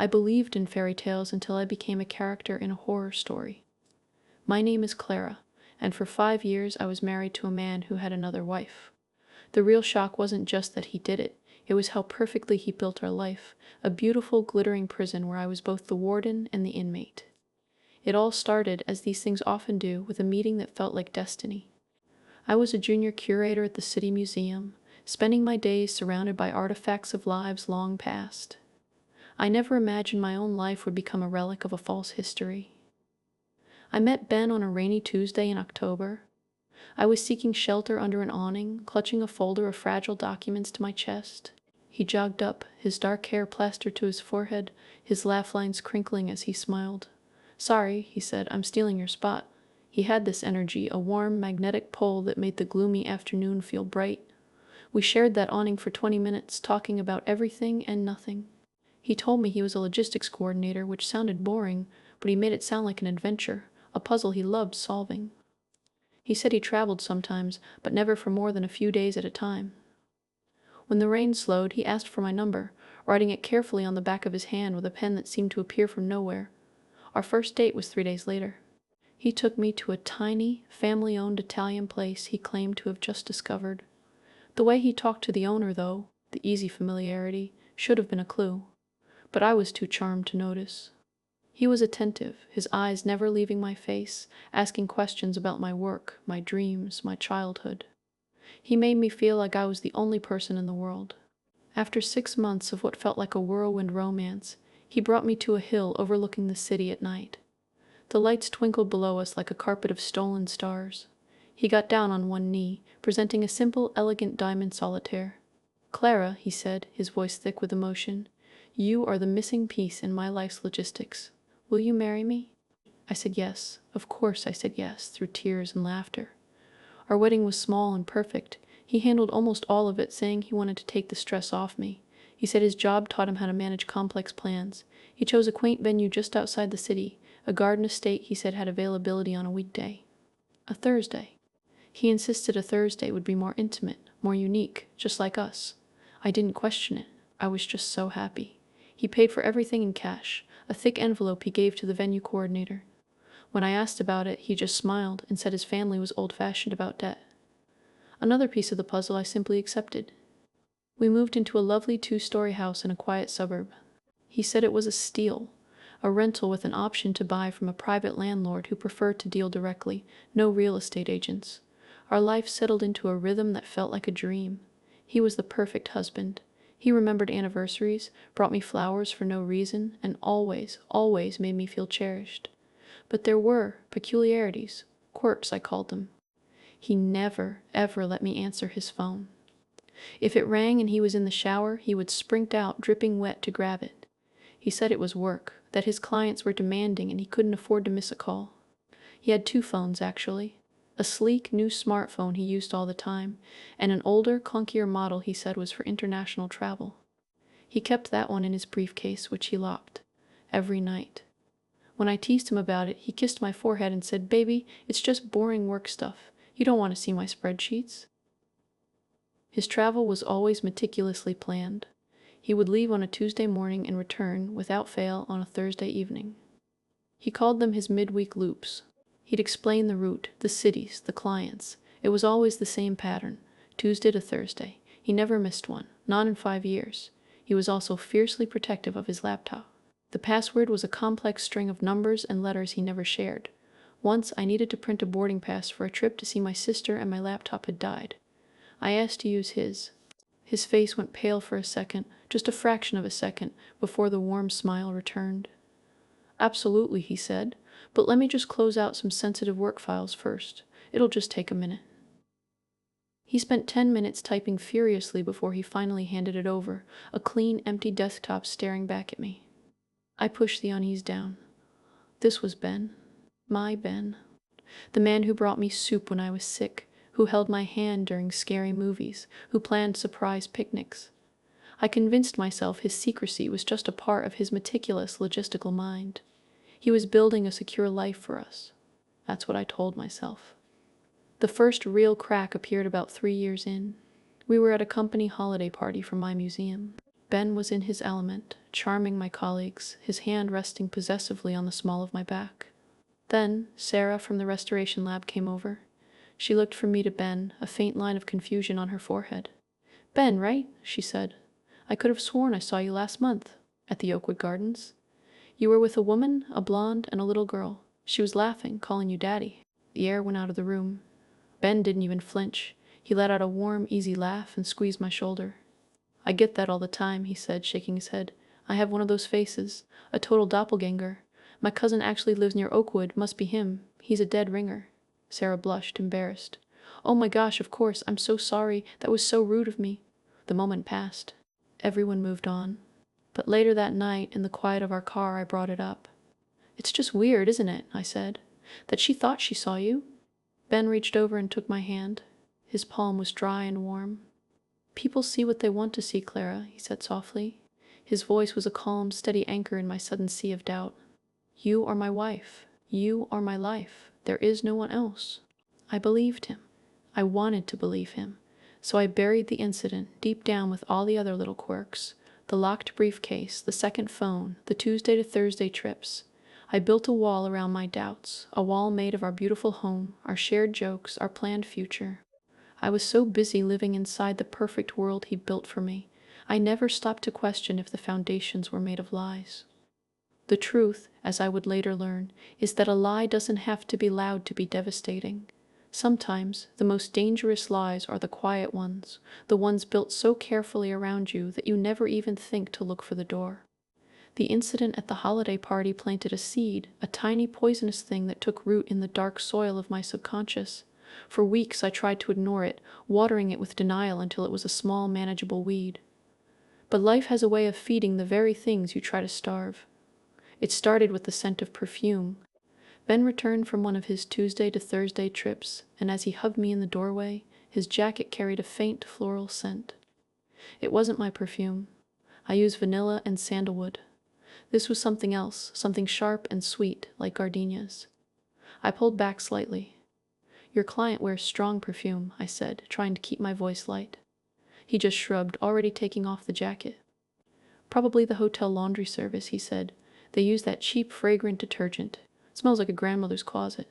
I believed in fairy tales until I became a character in a horror story. My name is Clara, and for 5 years I was married to a man who had another wife. The real shock wasn't just that he did it, it was how perfectly he built our life, a beautiful, glittering prison where I was both the warden and the inmate. It all started, as these things often do, with a meeting that felt like destiny. I was a junior curator at the city museum, spending my days surrounded by artifacts of lives long past. I never imagined my own life would become a relic of a false history. I met Ben on a rainy Tuesday in October. I was seeking shelter under an awning, clutching a folder of fragile documents to my chest. He jogged up, his dark hair plastered to his forehead, his laugh lines crinkling as he smiled. "Sorry," he said, "I'm stealing your spot." He had this energy, a warm, magnetic pull that made the gloomy afternoon feel bright. We shared that awning for 20 minutes, talking about everything and nothing. He told me he was a logistics coordinator, which sounded boring, but he made it sound like an adventure, a puzzle he loved solving. He said he traveled sometimes, but never for more than a few days at a time. When the rain slowed, he asked for my number, writing it carefully on the back of his hand with a pen that seemed to appear from nowhere. Our first date was 3 days later. He took me to a tiny, family-owned Italian place he claimed to have just discovered. The way he talked to the owner, though, the easy familiarity, should have been a clue. But I was too charmed to notice. He was attentive, his eyes never leaving my face, asking questions about my work, my dreams, my childhood. He made me feel like I was the only person in the world. After 6 months of what felt like a whirlwind romance, he brought me to a hill overlooking the city at night. The lights twinkled below us like a carpet of stolen stars. He got down on one knee, presenting a simple, elegant diamond solitaire. "Clara," he said, his voice thick with emotion, "you are the missing piece in my life's logistics. Will you marry me?" I said yes. Of course I said yes, through tears and laughter. Our wedding was small and perfect. He handled almost all of it, saying he wanted to take the stress off me. He said his job taught him how to manage complex plans. He chose a quaint venue just outside the city, a garden estate he said had availability on a weekday. A Thursday. He insisted a Thursday would be more intimate, more unique, just like us. I didn't question it. I was just so happy. He paid for everything in cash, a thick envelope he gave to the venue coordinator. When I asked about it, he just smiled and said his family was old-fashioned about debt. Another piece of the puzzle I simply accepted. We moved into a lovely 2-story house in a quiet suburb. He said it was a steal, a rental with an option to buy from a private landlord who preferred to deal directly, no real estate agents. Our life settled into a rhythm that felt like a dream. He was the perfect husband. He remembered anniversaries, brought me flowers for no reason, and always, always made me feel cherished. But there were peculiarities, quirks I called them. He never, ever let me answer his phone. If it rang and he was in the shower, he would sprint out, dripping wet, to grab it. He said it was work, that his clients were demanding and he couldn't afford to miss a call. He had 2 phones, actually. A sleek, new smartphone he used all the time, and an older, clunkier model he said was for international travel. He kept that one in his briefcase, which he locked. Every night. When I teased him about it, he kissed my forehead and said, "Baby, it's just boring work stuff. You don't want to see my spreadsheets." His travel was always meticulously planned. He would leave on a Tuesday morning and return, without fail, on a Thursday evening. He called them his midweek loops. He'd explain the route, the cities, the clients. It was always the same pattern, Tuesday to Thursday. He never missed one, not in 5 years. He was also fiercely protective of his laptop. The password was a complex string of numbers and letters he never shared. Once I needed to print a boarding pass for a trip to see my sister and my laptop had died. I asked to use his. His face went pale for a second, just a fraction of a second, before the warm smile returned. "Absolutely," he said, "but let me just close out some sensitive work files first. It'll just take a minute." He spent 10 minutes typing furiously before he finally handed it over, a clean, empty desktop staring back at me. I pushed the unease down. This was Ben. My Ben. The man who brought me soup when I was sick, who held my hand during scary movies, who planned surprise picnics. I convinced myself his secrecy was just a part of his meticulous logistical mind. He was building a secure life for us. That's what I told myself. The first real crack appeared about 3 years in. We were at a company holiday party from my museum. Ben was in his element, charming my colleagues, his hand resting possessively on the small of my back. Then Sarah from the restoration lab came over. She looked from me to Ben, a faint line of confusion on her forehead. "Ben, right?" she said. "I could have sworn I saw you last month, at the Oakwood Gardens. You were with a woman, a blonde, and a little girl. She was laughing, calling you Daddy." The air went out of the room. Ben didn't even flinch. He let out a warm, easy laugh and squeezed my shoulder. "I get that all the time," he said, shaking his head. "I have one of those faces. A total doppelganger. My cousin actually lives near Oakwood. Must be him. He's a dead ringer." Sarah blushed, embarrassed. "Oh my gosh, of course. I'm so sorry. That was so rude of me." The moment passed. Everyone moved on. But later that night, in the quiet of our car, I brought it up. "It's just weird, isn't it?" I said. "That she thought she saw you." Ben reached over and took my hand. His palm was dry and warm. "People see what they want to see, Clara," he said softly. His voice was a calm, steady anchor in my sudden sea of doubt. "You are my wife. You are my life. There is no one else." I believed him. I wanted to believe him. So I buried the incident deep down with all the other little quirks. The locked briefcase, the second phone, the Tuesday to Thursday trips. I built a wall around my doubts, a wall made of our beautiful home, our shared jokes, our planned future. I was so busy living inside the perfect world he built for me, I never stopped to question if the foundations were made of lies. The truth, as I would later learn, is that a lie doesn't have to be loud to be devastating. Sometimes the most dangerous lies are the quiet ones, the ones built so carefully around you that you never even think to look for the door. The incident at the holiday party planted a seed, a tiny poisonous thing that took root in the dark soil of my subconscious. For weeks I tried to ignore it, watering it with denial until it was a small, manageable weed. But life has a way of feeding the very things you try to starve. It started with the scent of perfume. Ben returned from one of his Tuesday to Thursday trips, and as he hugged me in the doorway, his jacket carried a faint floral scent. It wasn't my perfume. I used vanilla and sandalwood. This was something else, something sharp and sweet, like gardenias. I pulled back slightly. "Your client wears strong perfume," I said, trying to keep my voice light. He just shrugged, already taking off the jacket. "Probably the hotel laundry service," he said. "They use that cheap, fragrant detergent. It smells like a grandmother's closet."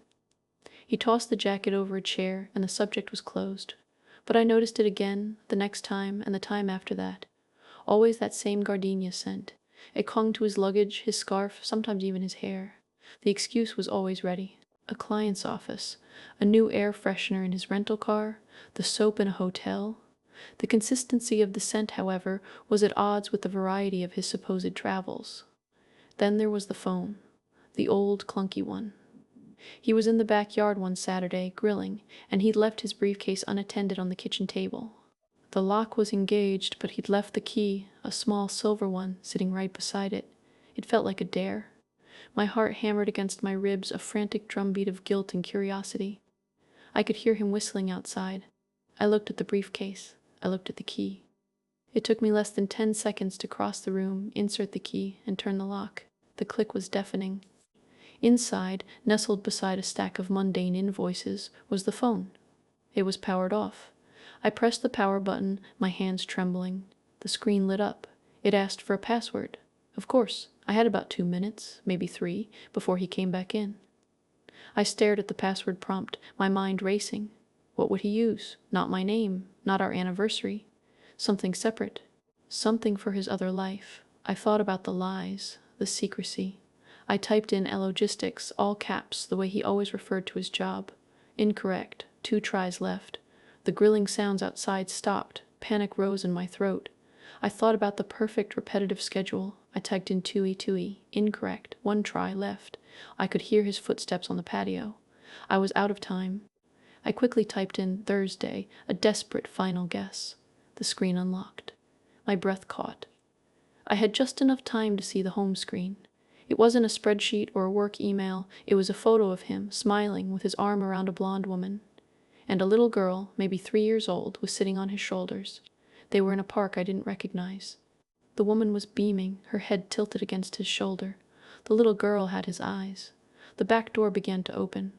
He tossed the jacket over a chair, and the subject was closed. But I noticed it again, the next time, and the time after that. Always that same gardenia scent. It clung to his luggage, his scarf, sometimes even his hair. The excuse was always ready. A client's office, a new air freshener in his rental car, the soap in a hotel. The consistency of the scent, however, was at odds with the variety of his supposed travels. Then there was the phone, the old, clunky one. He was in the backyard one Saturday, grilling, and he'd left his briefcase unattended on the kitchen table. The lock was engaged, but he'd left the key, a small silver one, sitting right beside it. It felt like a dare. My heart hammered against my ribs, a frantic drumbeat of guilt and curiosity. I could hear him whistling outside. I looked at the briefcase. I looked at the key. It took me less than 10 seconds to cross the room, insert the key, and turn the lock. The click was deafening. Inside, nestled beside a stack of mundane invoices, was the phone. It was powered off. I pressed the power button, my hands trembling. The screen lit up. It asked for a password. Of course, I had about 2 minutes, maybe 3, before he came back in. I stared at the password prompt, my mind racing. What would he use? Not my name, not our anniversary. Something separate. Something for his other life. I thought about the lies, the secrecy. I typed in logistics, all caps, the way he always referred to his job. Incorrect. 2 tries left. The grilling sounds outside stopped. Panic rose in my throat. I thought about the perfect repetitive schedule. I typed in tui. Incorrect. 1 try left. I could hear his footsteps on the patio. I was out of time. I quickly typed in Thursday, a desperate final guess. The screen unlocked. My breath caught. I had just enough time to see the home screen. It wasn't a spreadsheet or a work email. It was a photo of him, smiling, with his arm around a blonde woman. And a little girl, maybe 3 years old, was sitting on his shoulders. They were in a park I didn't recognize. The woman was beaming, her head tilted against his shoulder. The little girl had his eyes. The back door began to open.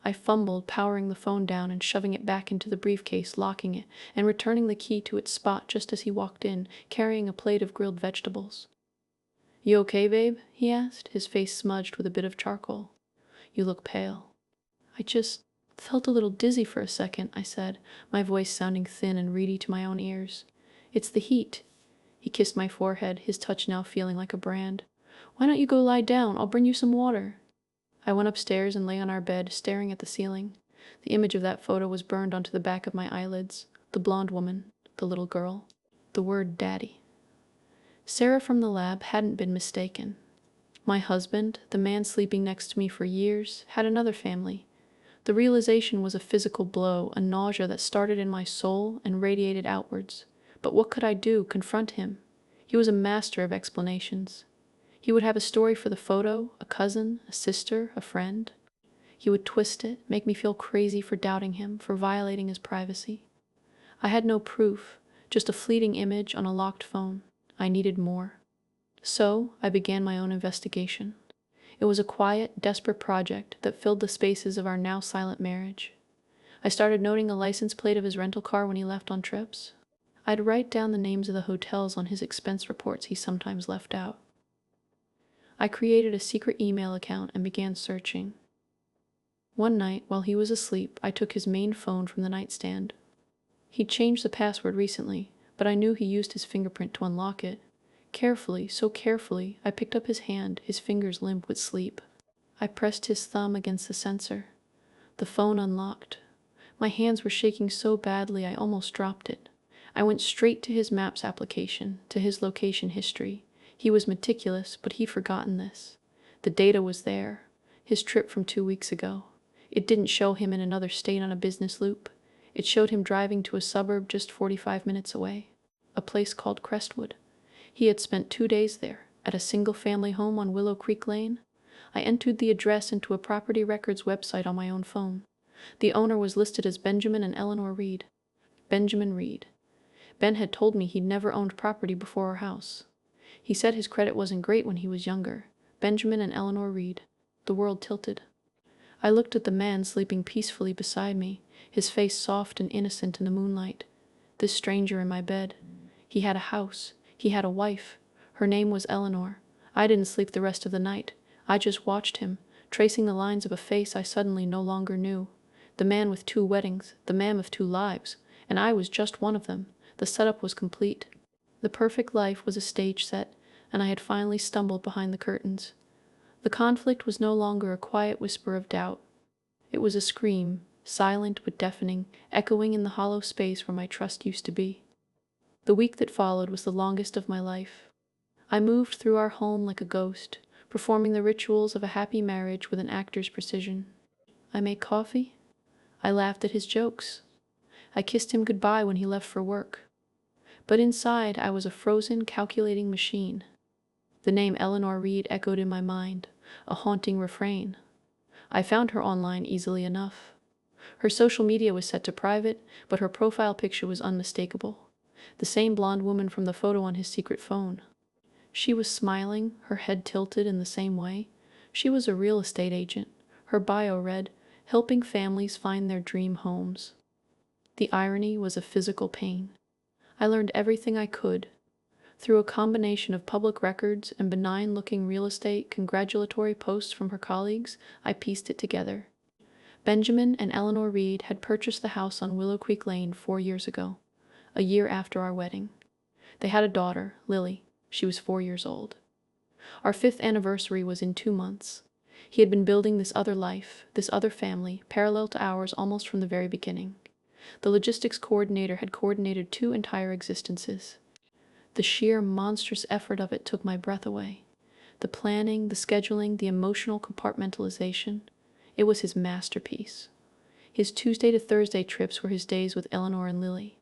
I fumbled, powering the phone down and shoving it back into the briefcase, locking it, and returning the key to its spot just as he walked in, carrying a plate of grilled vegetables. "You okay, babe?" he asked, his face smudged with a bit of charcoal. "You look pale." "I just felt a little dizzy for a second," I said, my voice sounding thin and reedy to my own ears. "It's the heat." He kissed my forehead, his touch now feeling like a brand. "Why don't you go lie down? I'll bring you some water." I went upstairs and lay on our bed, staring at the ceiling. The image of that photo was burned onto the back of my eyelids. The blonde woman, the little girl, the word daddy. Sarah from the lab hadn't been mistaken. My husband, the man sleeping next to me for years, had another family. The realization was a physical blow, a nausea that started in my soul and radiated outwards. But what could I do? Confront him? He was a master of explanations. He would have a story for the photo, a cousin, a sister, a friend. He would twist it, make me feel crazy for doubting him, for violating his privacy. I had no proof, just a fleeting image on a locked phone. I needed more. So I began my own investigation. It was a quiet, desperate project that filled the spaces of our now silent marriage. I started noting the license plate of his rental car when he left on trips. I'd write down the names of the hotels on his expense reports he sometimes left out. I created a secret email account and began searching. One night, while he was asleep, I took his main phone from the nightstand. He'd changed the password recently, but I knew he used his fingerprint to unlock it. Carefully, so carefully, I picked up his hand, his fingers limp with sleep. I pressed his thumb against the sensor. The phone unlocked. My hands were shaking so badly I almost dropped it. I went straight to his Maps application, to his location history. He was meticulous, but he'd forgotten this. The data was there. His trip from 2 weeks ago. It didn't show him in another state on a business loop. It showed him driving to a suburb just 45 minutes away. A place called Crestwood. He had spent 2 days there, at a single-family home on Willow Creek Lane. I entered the address into a property records website on my own phone. The owner was listed as Benjamin and Eleanor Reed. Benjamin Reed. Ben had told me he'd never owned property before our house. He said his credit wasn't great when he was younger. Benjamin and Eleanor Reed. The world tilted. I looked at the man sleeping peacefully beside me, his face soft and innocent in the moonlight. This stranger in my bed. He had a house. He had a wife. Her name was Eleanor. I didn't sleep the rest of the night. I just watched him, tracing the lines of a face I suddenly no longer knew. The man with 2 weddings, the man with 2 lives, and I was just one of them. The setup was complete. The perfect life was a stage set, and I had finally stumbled behind the curtains. The conflict was no longer a quiet whisper of doubt. It was a scream, silent but deafening, echoing in the hollow space where my trust used to be. The week that followed was the longest of my life. I moved through our home like a ghost, performing the rituals of a happy marriage with an actor's precision. I made coffee. I laughed at his jokes. I kissed him goodbye when he left for work. But inside, I was a frozen, calculating machine. The name Eleanor Reed echoed in my mind, a haunting refrain. I found her online easily enough. Her social media was set to private, but her profile picture was unmistakable. The same blonde woman from the photo on his secret phone. She was smiling, her head tilted in the same way. She was a real estate agent. Her bio read, "Helping families find their dream homes." The irony was a physical pain. I learned everything I could. Through a combination of public records and benign-looking real estate congratulatory posts from her colleagues, I pieced it together. Benjamin and Eleanor Reed had purchased the house on Willow Creek Lane 4 years ago, a year after our wedding. They had a daughter, Lily. She was 4 years old. Our 5th anniversary was in 2 months. He had been building this other life, this other family, parallel to ours almost from the very beginning. The logistics coordinator had coordinated 2 entire existences. The sheer monstrous effort of it took my breath away. The planning, the scheduling, the emotional compartmentalization. It was his masterpiece. His Tuesday to Thursday trips were his days with Eleanor and Lily.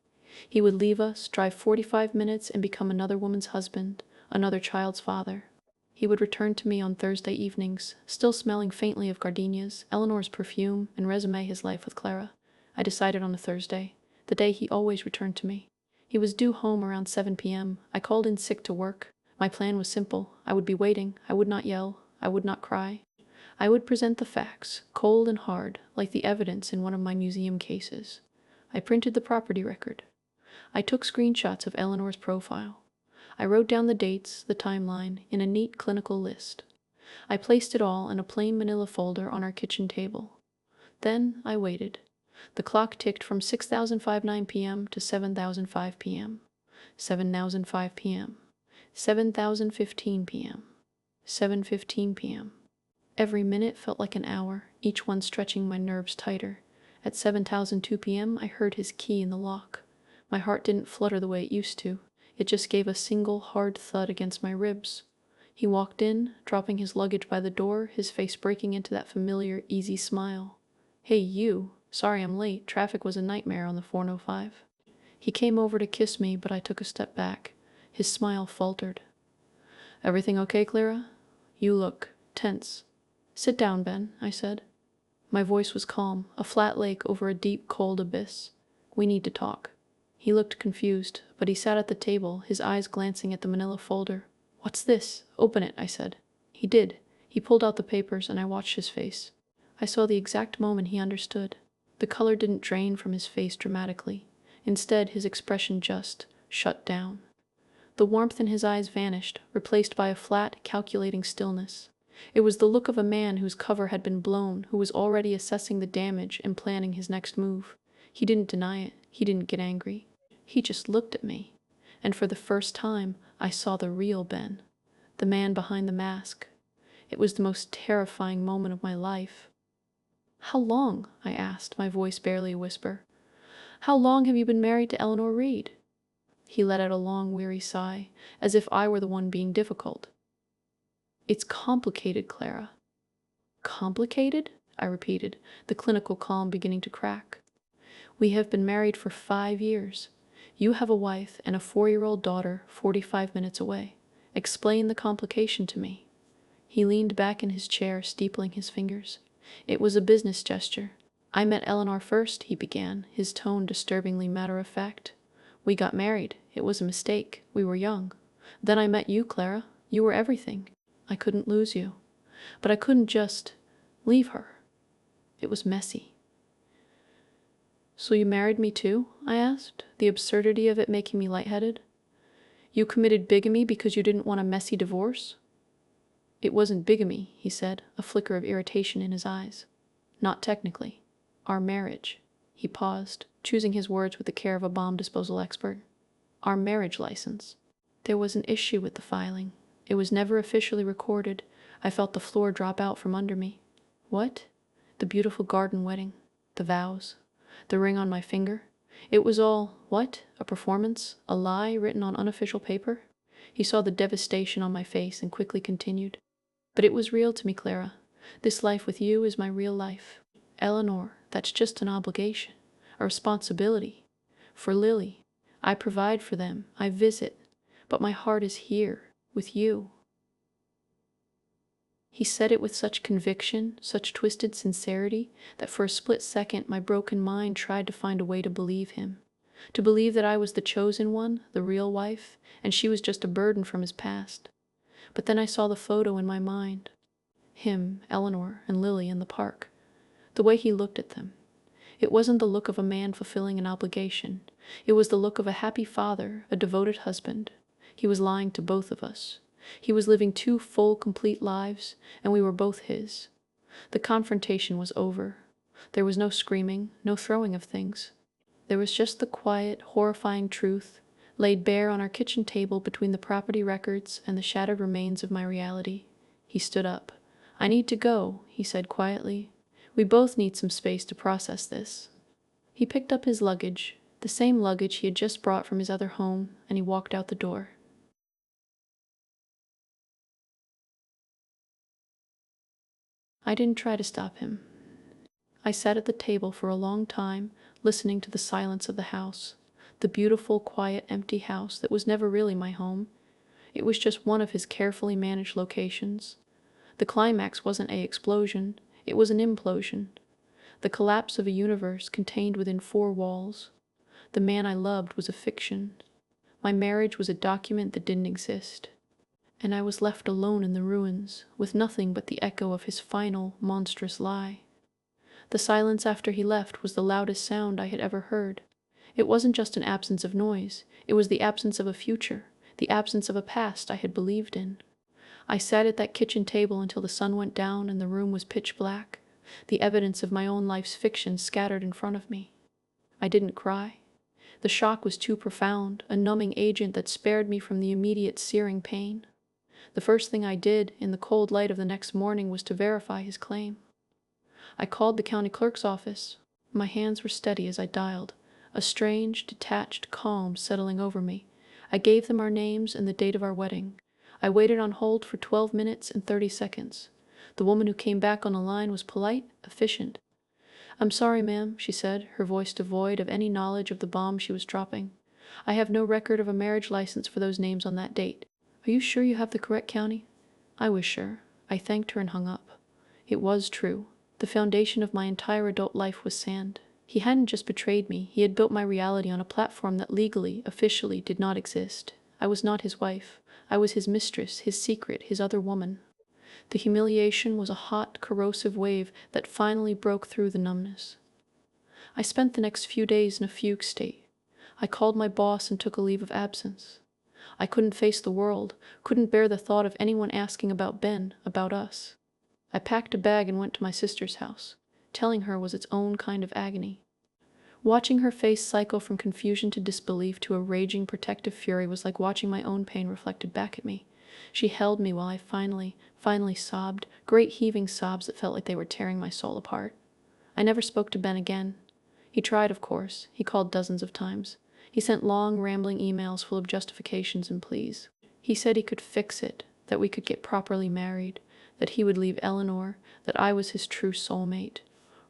He would leave us, drive 45 minutes, and become another woman's husband, another child's father. He would return to me on Thursday evenings, still smelling faintly of gardenias, Eleanor's perfume, and resume his life with Clara. I decided on a Thursday, the day he always returned to me. He was due home around 7 p.m. I called in sick to work. My plan was simple. I would be waiting. I would not yell. I would not cry. I would present the facts, cold and hard, like the evidence in one of my museum cases. I printed the property record. I took screenshots of Eleanor's profile. I wrote down the dates, the timeline, in a neat clinical list. I placed it all in a plain manila folder on our kitchen table. Then I waited. The clock ticked from 6,059 p.m. to 7,005 p.m. 7,005 p.m. 7,015 p.m. 7:15 p.m. Every minute felt like an hour, each one stretching my nerves tighter. At 7,002 p.m., I heard his key in the lock. My heart didn't flutter the way it used to. It just gave a single hard thud against my ribs. He walked in, dropping his luggage by the door, his face breaking into that familiar, easy smile. "Hey, you. Sorry I'm late. Traffic was a nightmare on the 405. He came over to kiss me, but I took a step back. His smile faltered. "Everything okay, Clara? You look tense." "Sit down, Ben," I said. My voice was calm, a flat lake over a deep, cold abyss. "We need to talk." He looked confused, but he sat at the table, his eyes glancing at the manila folder. "What's this? Open it," I said. He did. He pulled out the papers, and I watched his face. I saw the exact moment he understood. The color didn't drain from his face dramatically. Instead, his expression just shut down. The warmth in his eyes vanished, replaced by a flat, calculating stillness. It was the look of a man whose cover had been blown, who was already assessing the damage and planning his next move. He didn't deny it. He didn't get angry. He just looked at me. And for the first time, I saw the real Ben. The man behind the mask. It was the most terrifying moment of my life. "How long?" I asked, my voice barely a whisper. "How long have you been married to Eleanor Reed?" He let out a long, weary sigh, as if I were the one being difficult. "It's complicated, Clara." "Complicated?" I repeated, the clinical calm beginning to crack. "We have been married for 5 years. You have a wife and a 4-year-old daughter 45 minutes away. Explain the complication to me." He leaned back in his chair, steepling his fingers. It was a business gesture. "I met Eleanor first," he began, his tone disturbingly matter-of-fact. "We got married. It was a mistake. We were young. Then I met you, Clara. You were everything. I couldn't lose you. But I couldn't just leave her. It was messy." "So you married me too?" I asked, the absurdity of it making me lightheaded. "You committed bigamy because you didn't want a messy divorce?" "It wasn't bigamy," he said, a flicker of irritation in his eyes. "Not technically. Our marriage." He paused, choosing his words with the care of a bomb disposal expert. "Our marriage license. There was an issue with the filing. It was never officially recorded. I felt the floor drop out from under me." "What?" "The beautiful garden wedding. The vows. The ring on my finger. It was all, what? A performance? A lie written on unofficial paper?" He saw the devastation on my face and quickly continued. "But it was real to me, Clara. This life with you is my real life. Eleanor, that's just an obligation, a responsibility. For Lily, I provide for them, I visit, but my heart is here, with you." He said it with such conviction, such twisted sincerity, that for a split second my broken mind tried to find a way to believe him. To believe that I was the chosen one, the real wife, and she was just a burden from his past. But then I saw the photo in my mind. Him, Eleanor, and Lily in the park. The way he looked at them. It wasn't the look of a man fulfilling an obligation. It was the look of a happy father, a devoted husband. He was lying to both of us. He was living 2 full, complete lives, and we were both his. The confrontation was over. There was no screaming, no throwing of things. There was just the quiet, horrifying truth, laid bare on our kitchen table between the property records and the shattered remains of my reality. He stood up. "I need to go," he said quietly. "We both need some space to process this." He picked up his luggage, the same luggage he had just brought from his other home, and he walked out the door. I didn't try to stop him. I sat at the table for a long time, listening to the silence of the house, the beautiful, quiet, empty house that was never really my home. It was just one of his carefully managed locations. The climax wasn't an explosion, it was an implosion. The collapse of a universe contained within 4 walls. The man I loved was a fiction. My marriage was a document that didn't exist. and I was left alone in the ruins, with nothing but the echo of his final, monstrous lie. The silence after he left was the loudest sound I had ever heard. It wasn't just an absence of noise, it was the absence of a future, the absence of a past I had believed in. I sat at that kitchen table until the sun went down and the room was pitch black, the evidence of my own life's fiction scattered in front of me. I didn't cry. The shock was too profound, a numbing agent that spared me from the immediate searing pain. The first thing I did, in the cold light of the next morning, was to verify his claim. I called the county clerk's office. My hands were steady as I dialed, a strange, detached calm settling over me. I gave them our names and the date of our wedding. I waited on hold for 12 minutes and 30 seconds. The woman who came back on the line was polite, efficient. "I'm sorry, ma'am," she said, her voice devoid of any knowledge of the bomb she was dropping. "I have no record of a marriage license for those names on that date. Are you sure you have the correct county?" I was sure. I thanked her and hung up. It was true. The foundation of my entire adult life was sand. He hadn't just betrayed me, he had built my reality on a platform that legally, officially, did not exist. I was not his wife. I was his mistress, his secret, his other woman. The humiliation was a hot, corrosive wave that finally broke through the numbness. I spent the next few days in a fugue state. I called my boss and took a leave of absence. I couldn't face the world, couldn't bear the thought of anyone asking about Ben, about us. I packed a bag and went to my sister's house. Telling her was its own kind of agony. Watching her face cycle from confusion to disbelief to a raging protective fury was like watching my own pain reflected back at me. She held me while I finally sobbed, great heaving sobs that felt like they were tearing my soul apart. I never spoke to Ben again. He tried, of course. He called dozens of times. He sent long, rambling emails full of justifications and pleas. He said he could fix it, that we could get properly married, that he would leave Eleanor, that I was his true soulmate.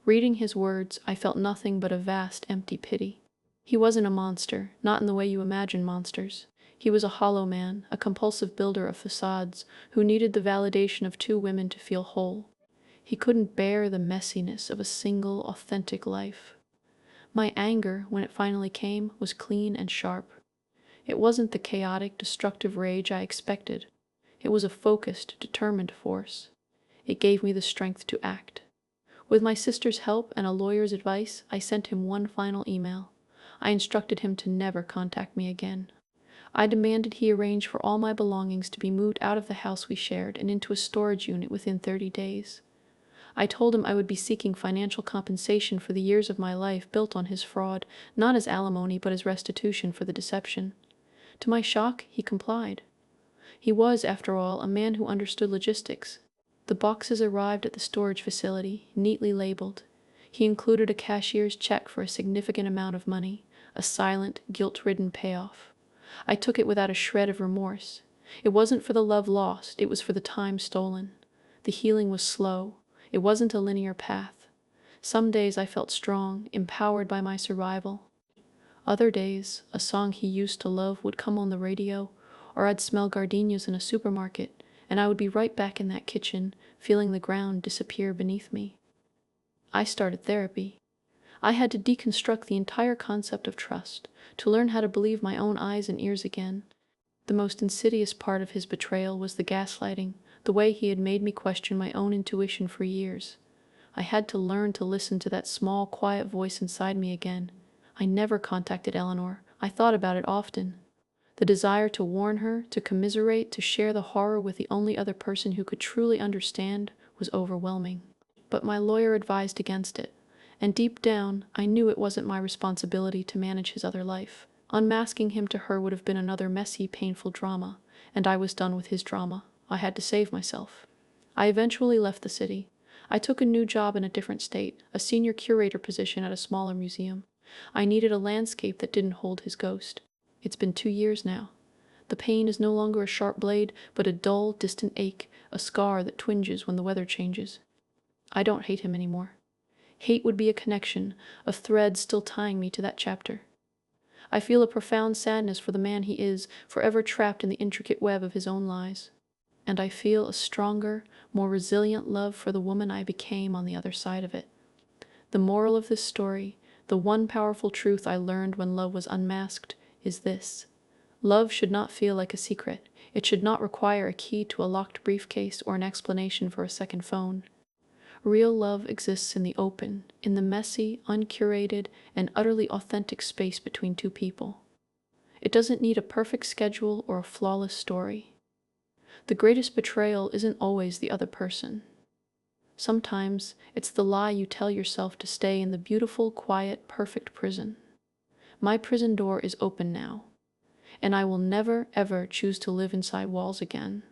Reading his words, I felt nothing but a vast, empty pity. He wasn't a monster, not in the way you imagine monsters. He was a hollow man, a compulsive builder of facades, who needed the validation of two women to feel whole. He couldn't bear the messiness of a single, authentic life. My anger, when it finally came, was clean and sharp. It wasn't the chaotic, destructive rage I expected. It was a focused, determined force. It gave me the strength to act. With my sister's help and a lawyer's advice, I sent him one final email. I instructed him to never contact me again. I demanded he arrange for all my belongings to be moved out of the house we shared and into a storage unit within 30 days. I told him I would be seeking financial compensation for the years of my life built on his fraud, not as alimony but as restitution for the deception. To my shock, he complied. He was, after all, a man who understood logistics. The boxes arrived at the storage facility, neatly labeled. He included a cashier's check for a significant amount of money, a silent, guilt-ridden payoff. I took it without a shred of remorse. It wasn't for the love lost, it was for the time stolen. The healing was slow. It wasn't a linear path. Some days I felt strong, empowered by my survival. Other days, a song he used to love would come on the radio, or I'd smell gardenias in a supermarket, and I would be right back in that kitchen, feeling the ground disappear beneath me. I started therapy. I had to deconstruct the entire concept of trust, to learn how to believe my own eyes and ears again. The most insidious part of his betrayal was the gaslighting, the way he had made me question my own intuition for years. I had to learn to listen to that small, quiet voice inside me again. I never contacted Eleanor. I thought about it often. The desire to warn her, to commiserate, to share the horror with the only other person who could truly understand was overwhelming. But my lawyer advised against it, and deep down, I knew it wasn't my responsibility to manage his other life. Unmasking him to her would have been another messy, painful drama, and I was done with his drama. I had to save myself. I eventually left the city. I took a new job in a different state, a senior curator position at a smaller museum. I needed a landscape that didn't hold his ghost. It's been 2 years now. The pain is no longer a sharp blade, but a dull, distant ache, a scar that twinges when the weather changes. I don't hate him anymore. Hate would be a connection, a thread still tying me to that chapter. I feel a profound sadness for the man he is, forever trapped in the intricate web of his own lies. And I feel a stronger, more resilient love for the woman I became on the other side of it. The moral of this story, the one powerful truth I learned when love was unmasked, is this: Love should not feel like a secret. It should not require a key to a locked briefcase or an explanation for a second phone. Real love exists in the open, in the messy, uncurated, and utterly authentic space between two people. It doesn't need a perfect schedule or a flawless story. The greatest betrayal isn't always the other person. Sometimes it's the lie you tell yourself to stay in the beautiful, quiet, perfect prison. My prison door is open now, and I will never, ever choose to live inside walls again.